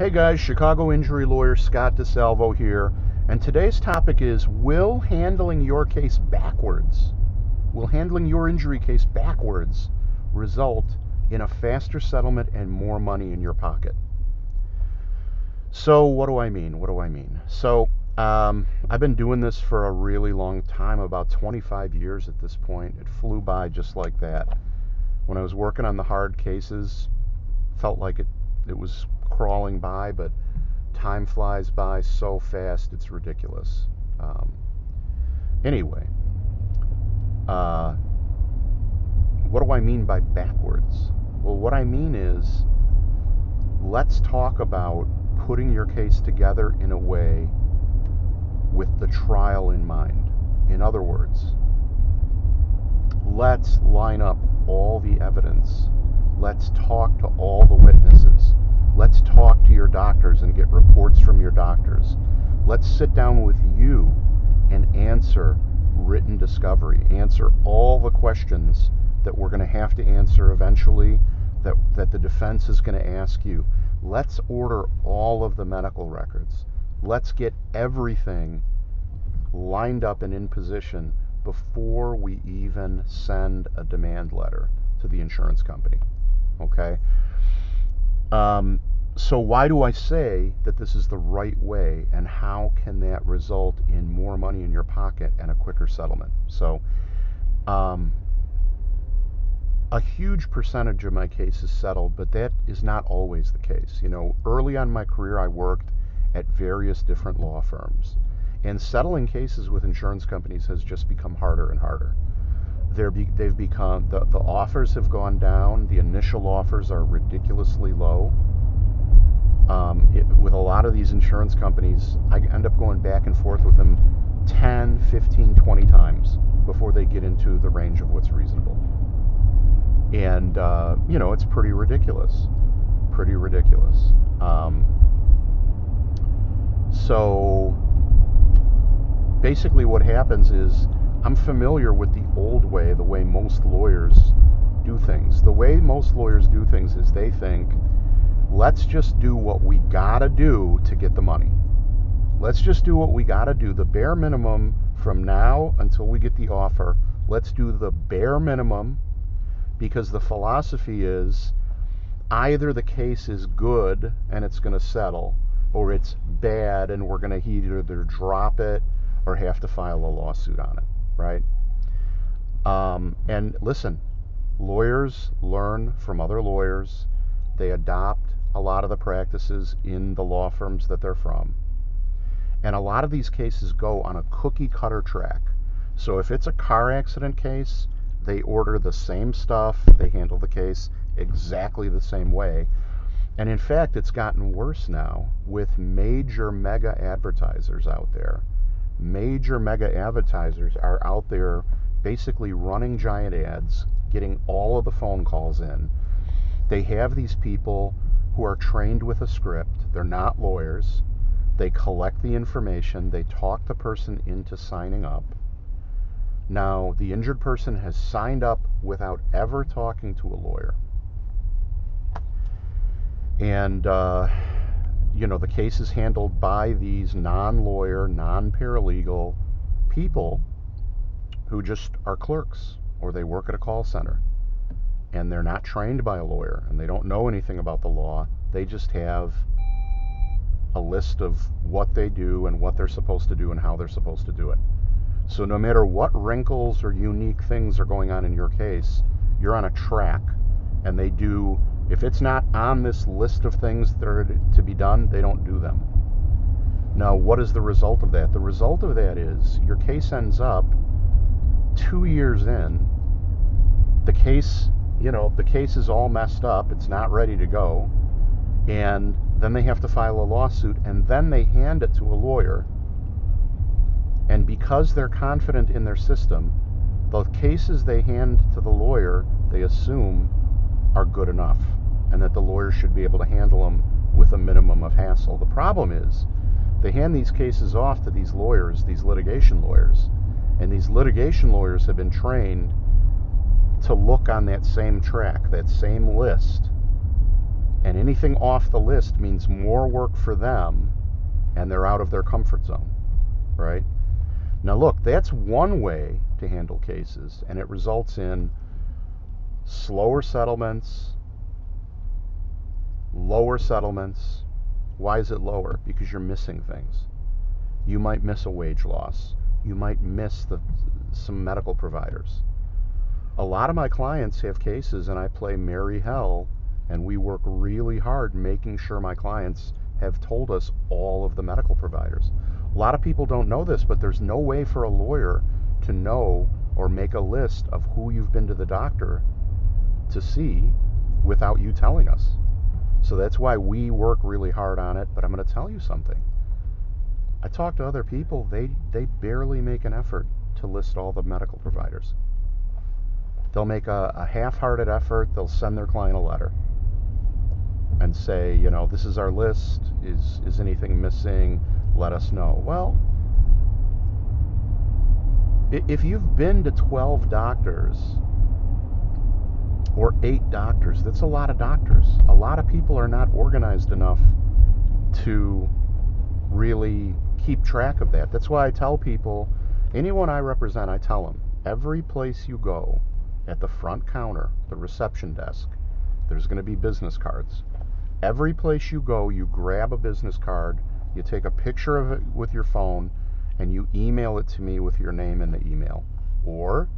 Hey guys, Chicago injury lawyer Scott DeSalvo here, and today's topic is, will handling your case backwards, will handling your injury case backwards result in a faster settlement and more money in your pocket? So what do I mean? So I've been doing this for a really long time, about 25 years at this point. It flew by just like that. When I was working on the hard cases, felt like it was crawling by, but time flies by so fast, it's ridiculous. Anyway, what do I mean by backwards? Well, what I mean is, let's talk about putting your case together in a way with the trial in mind. In other words, let's line up all the evidence. Let's talk to all the witnesses. Let's talk to your doctors and get reports from your doctors. Let's sit down with you and answer written discovery. Answer all the questions that we're going to have to answer eventually, that the defense is going to ask you. Let's order all of the medical records. Let's get everything lined up and in position before we even send a demand letter to the insurance company. Okay? So why do I say that this is the right way, and how can that result in more money in your pocket and a quicker settlement? So a huge percentage of my cases settled, but that is not always the case. You know, early on in my career, I worked at various different law firms, and settling cases with insurance companies has just become harder and harder. They've become, the offers have gone down. The initial offers are ridiculously low. With a lot of these insurance companies, I end up going back and forth with them 10, 15, 20 times before they get into the range of what's reasonable. And, it's pretty ridiculous. So basically what happens is, I'm familiar with the old way, the way most lawyers do things. The way most lawyers do things is they think, let's just do what we gotta do to get the money. Let's just do what we gotta do, the bare minimum from now until we get the offer. Let's do the bare minimum, because the philosophy is either the case is good and it's going to settle, or it's bad and we're going to either drop it or have to file a lawsuit on it, right? And listen, lawyers learn from other lawyers. They adopt a lot of the practices in the law firms that they're from. And a lot of these cases go on a cookie cutter track. So if it's a car accident case, they order the same stuff, they handle the case exactly the same way. And in fact, it's gotten worse now with major mega advertisers out there. Major mega advertisers are out there basically running giant ads, getting all of the phone calls in. They have these people who are trained with a script. They're not lawyers. They collect the information. They talk the person into signing up. Now, the injured person has signed up without ever talking to a lawyer. And, the case is handled by these non-lawyer, non-paralegal people who just are clerks, or they work at a call center. And they're not trained by a lawyer, and they don't know anything about the law. They just have a list of what they do and what they're supposed to do and how they're supposed to do it. So no matter what wrinkles or unique things are going on in your case, you're on a track, and they do, if it's not on this list of things that are to be done, they don't do them. Now, what is the result of that? The result of that is your case ends up 2 years in, the case is all messed up, it's not ready to go, and then they have to file a lawsuit, and then they hand it to a lawyer. And because they're confident in their system, the cases they hand to the lawyer, they assume are good enough, and that the lawyer should be able to handle them with a minimum of hassle. The problem is, they hand these cases off to these lawyers, these litigation lawyers, and these litigation lawyers have been trained to look on that same track, that same list, And anything off the list means more work for them, and they're out of their comfort zone, right? Now look, that's one way to handle cases, and it results in slower settlements, lower settlements. Why is it lower? Because you're missing things. You might miss a wage loss. You might miss some medical providers. A lot of my clients have cases, and I play merry hell, and we work really hard making sure my clients have told us all of the medical providers. A lot of people don't know this, but there's no way for a lawyer to know or make a list of who you've been to the doctor to see without you telling us. So that's why we work really hard on it. But I'm going to tell you something. I talk to other people, they barely make an effort to list all the medical providers. They'll make a half-hearted effort. They'll send their client a letter and say, you know, this is our list. Is anything missing? Let us know. Well, if you've been to 12 doctors or 8 doctors, that's a lot of doctors. A lot of people are not organized enough to really keep track of that. That's why I tell people, anyone I represent, I tell them, every place you go, at the front counter, the reception desk, there's going to be business cards. Every place you go, you grab a business card, you take a picture of it with your phone, and you email it to me with your name in the email. Or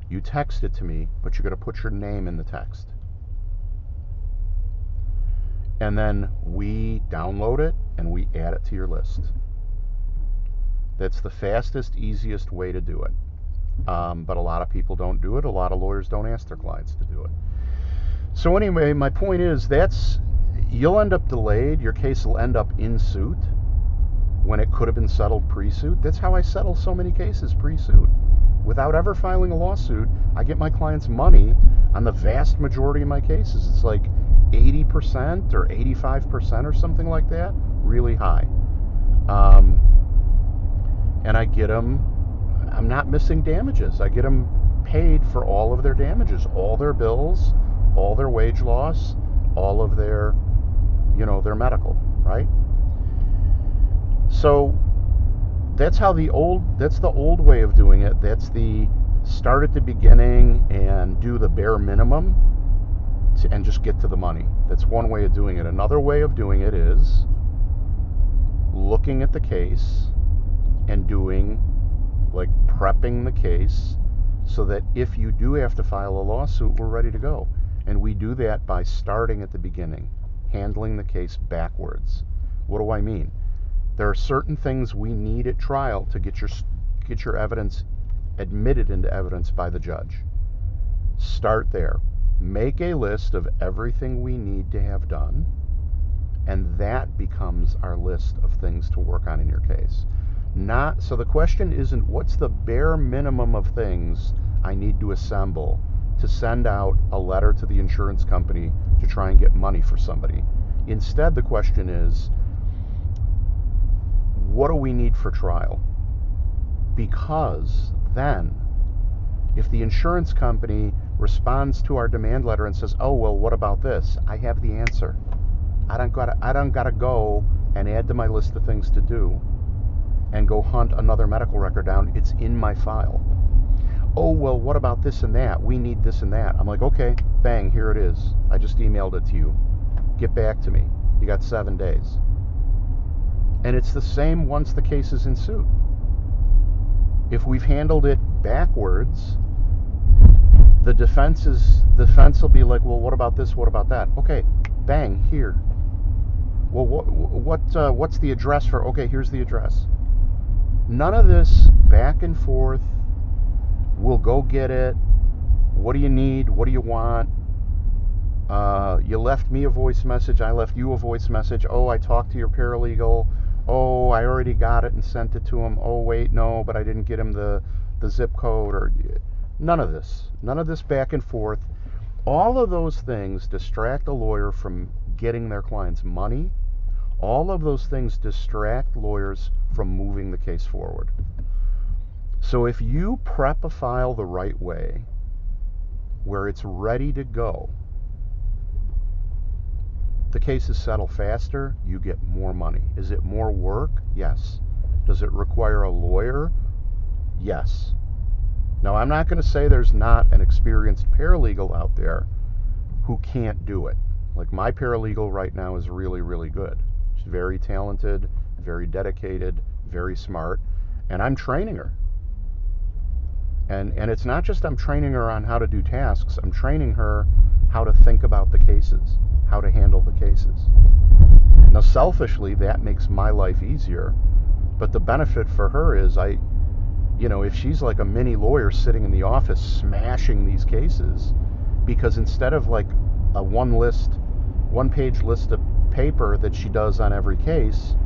you text it to me, but you're going to put your name in the text. And then we download it and we add it to your list. That's the fastest, easiest way to do it. But a lot of people don't do it. A lot of lawyers don't ask their clients to do it. So anyway, my point is, you'll end up delayed. Your case will end up in suit when it could have been settled pre-suit. That's how I settle so many cases pre-suit. Without ever filing a lawsuit, I get my clients money on the vast majority of my cases. It's like 80% or 85% or something like that. Really high. And I get them, I'm not missing damages. I get them paid for all of their damages, all their bills, all their wage loss, all of their, their medical, right? So that's the old way of doing it. That's the start at the beginning and do the bare minimum and just get to the money. That's one way of doing it. Another way of doing it is looking at the case and prepping the case so that if you do have to file a lawsuit, we're ready to go. And we do that by starting at the beginning, handling the case backwards. What do I mean? There are certain things we need at trial to get your evidence admitted into evidence by the judge. Start there. Make a list of everything we need to have done, and that becomes our list of things to work on in your case. So the question isn't what's the bare minimum of things I need to assemble to send out a letter to the insurance company to try and get money for somebody. Instead, the question is, what do we need for trial? Because then, if the insurance company responds to our demand letter and says, oh, well, what about this? I have the answer. I don't gotta go and add to my list of things to do and go hunt another medical record down. It's in my file. Oh, well, what about this and that? We need this and that. I'm like, okay, bang, here it is. I just emailed it to you. Get back to me. You got 7 days. And it's the same once the case is in suit. If we've handled it backwards, the defense will be like, well, what about this? What about that? Okay, bang, here. Well, what's the address for? Okay, here's the address. None of this back and forth. We'll go get it. What do you need? What do you want? You left me a voice message. I left you a voice message. Oh, I talked to your paralegal. Oh, I already got it and sent it to him. Oh, wait, no, but I didn't get him the zip code. Or none of this back and forth. All of those things distract a lawyer from getting their clients money. All of those things distract lawyers from moving the case forward. So if you prep a file the right way, where it's ready to go, The cases settle faster, you get more money. Is it more work? Yes. Does it require a lawyer? Yes. Now, I'm not going to say there's not an experienced paralegal out there who can't do it. Like, my paralegal right now is really, really good. She's very talented, very dedicated, very smart, and I'm training her. And it's not just I'm training her on how to do tasks, I'm training her how to think about the cases, how to handle the cases. Now, selfishly, that makes my life easier, but the benefit for her is if she's like a mini lawyer sitting in the office smashing these cases, because instead of like a one-page list of paper that she does on every case,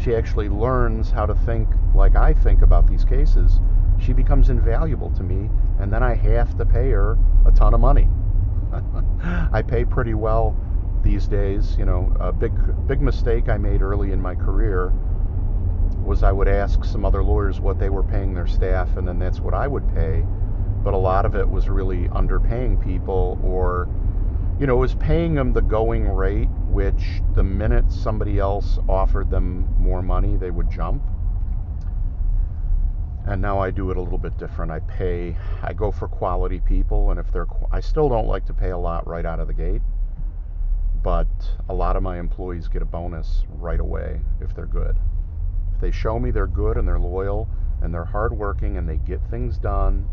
she actually learns how to think like I think about these cases. She becomes invaluable to me, and then I have to pay her a ton of money. I pay pretty well these days. A big mistake I made early in my career was I would ask some other lawyers what they were paying their staff, and then that's what I would pay. But a lot of it was really underpaying people, or it was paying them the going rate, which the minute somebody else offered them more money, they would jump. And now I do it a little bit different. I go for quality people, and I still don't like to pay a lot right out of the gate, but a lot of my employees get a bonus right away if they're good. If they show me they're good and they're loyal and they're hardworking and they get things done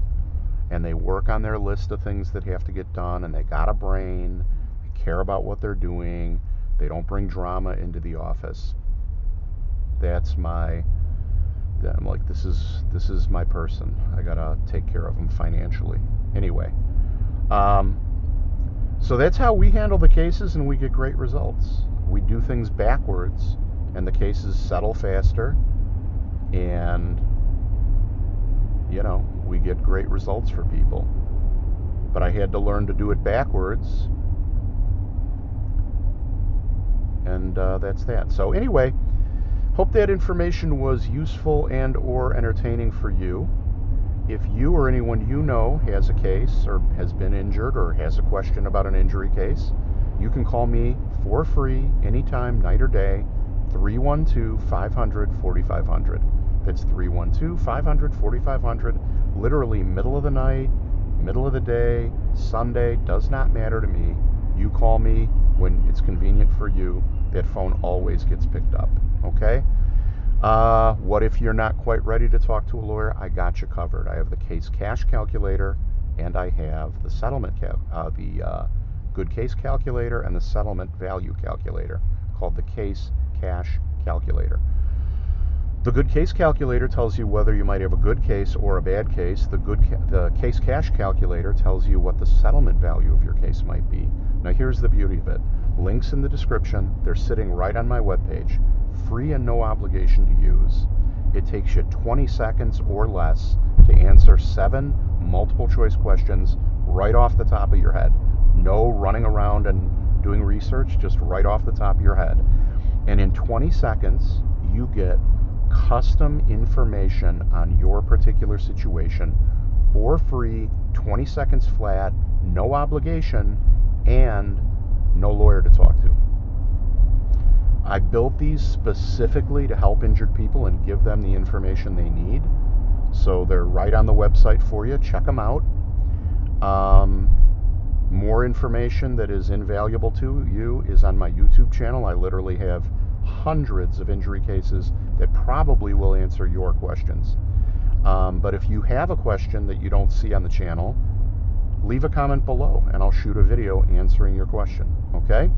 and they work on their list of things that have to get done and they got a brain, they care about what they're doing, they don't bring drama into the office, I'm like, this is my person. I gotta take care of them financially. Anyway, so that's how we handle the cases, and we get great results. We do things backwards, and the cases settle faster, and we get great results for people. But I had to learn to do it backwards, and that's that. So anyway, hope that information was useful and or entertaining for you. If you or anyone you know has a case or has been injured or has a question about an injury case, you can call me for free anytime, night or day, 312-500-4500. That's 312-500-4500. Literally middle of the night, middle of the day, Sunday, does not matter to me. You call me when it's convenient for you. That phone always gets picked up. Okay? What if you're not quite ready to talk to a lawyer? I got you covered. I have the case cash calculator, and I have the settlement good case calculator and the settlement value calculator, called the case cash calculator. The good case calculator tells you whether you might have a good case or a bad case. The case cash calculator tells you what the settlement value of your case might be. Now, here's the beauty of it. Links in the description. They're sitting right on my webpage. Free and no obligation to use. It takes you 20 seconds or less to answer 7 multiple choice questions right off the top of your head. No running around and doing research, just right off the top of your head. And in 20 seconds, you get custom information on your particular situation for free, 20 seconds flat, no obligation, and no lawyer to talk to. I built these specifically to help injured people and give them the information they need. So they're right on the website for you. Check them out. More information that is invaluable to you is on my YouTube channel. I literally have hundreds of injury cases that probably will answer your questions. But if you have a question that you don't see on the channel, leave a comment below and I'll shoot a video answering your question. Okay?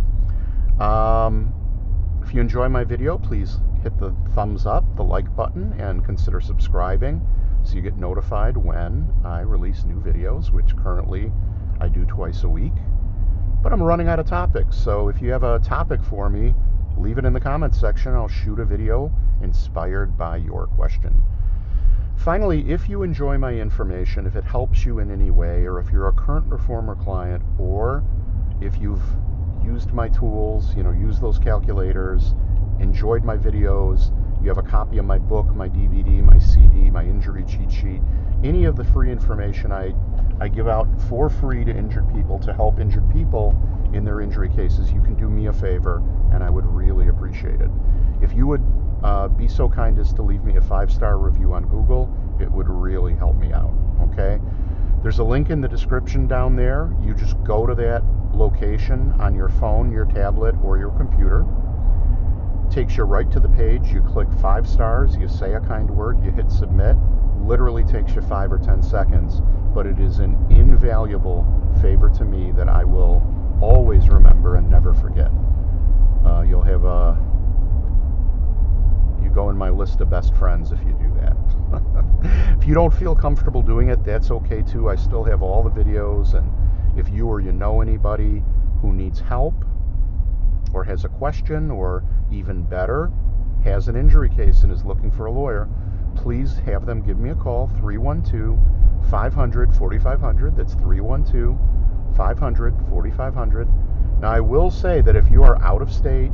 If you enjoy my video, please hit the thumbs up, the like button, and consider subscribing so you get notified when I release new videos, which currently I do twice a week. But I'm running out of topics, so if you have a topic for me, leave it in the comments section. I'll shoot a video inspired by your question. Finally, if you enjoy my information, if it helps you in any way, or if you're a current or former client, or if you've used my tools, use those calculators, enjoyed my videos, you have a copy of my book, my DVD, my CD, my injury cheat sheet, any of the free information I give out for free to injured people to help injured people in their injury cases, you can do me a favor, and I would really appreciate it. If you would be so kind as to leave me a 5-star review on Google, it would really help me out, okay? There's a link in the description down there. You just go to that location on your phone, your tablet, or your computer. Takes you right to the page. You click 5 stars, you say a kind word, you hit submit. Literally takes you 5 or 10 seconds, but it is an invaluable favor to me that I will always remember and never forget. You'll have you go in my list of best friends if you do that. If you don't feel comfortable doing it, that's okay too. I still have all the videos, and if you or you know anybody who needs help or has a question, or even better, has an injury case and is looking for a lawyer, please have them give me a call, 312-500-4500. That's 312-500-4500. Now, I will say that if you are out of state,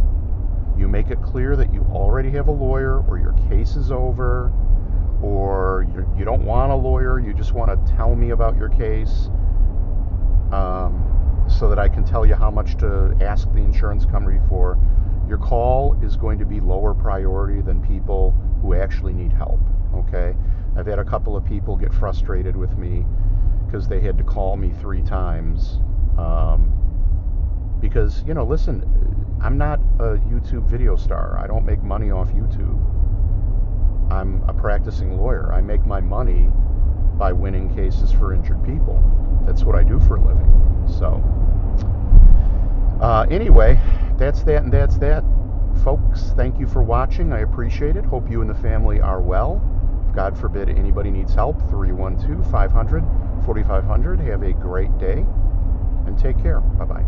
you make it clear that you already have a lawyer, or your case is over, or you don't want a lawyer, you just want to tell me about your case, so that I can tell you how much to ask the insurance company for. Your call is going to be lower priority than people who actually need help, okay? I've had a couple of people get frustrated with me because they had to call me 3 times. Because, listen, I'm not a YouTube video star. I don't make money off YouTube. I'm a practicing lawyer. I make my money by winning cases for injured people. That's what I do for a living. So, anyway, that's that and that's that. Folks, thank you for watching. I appreciate it. Hope you and the family are well. If God forbid anybody needs help, 312-500-4500. Have a great day and take care. Bye-bye.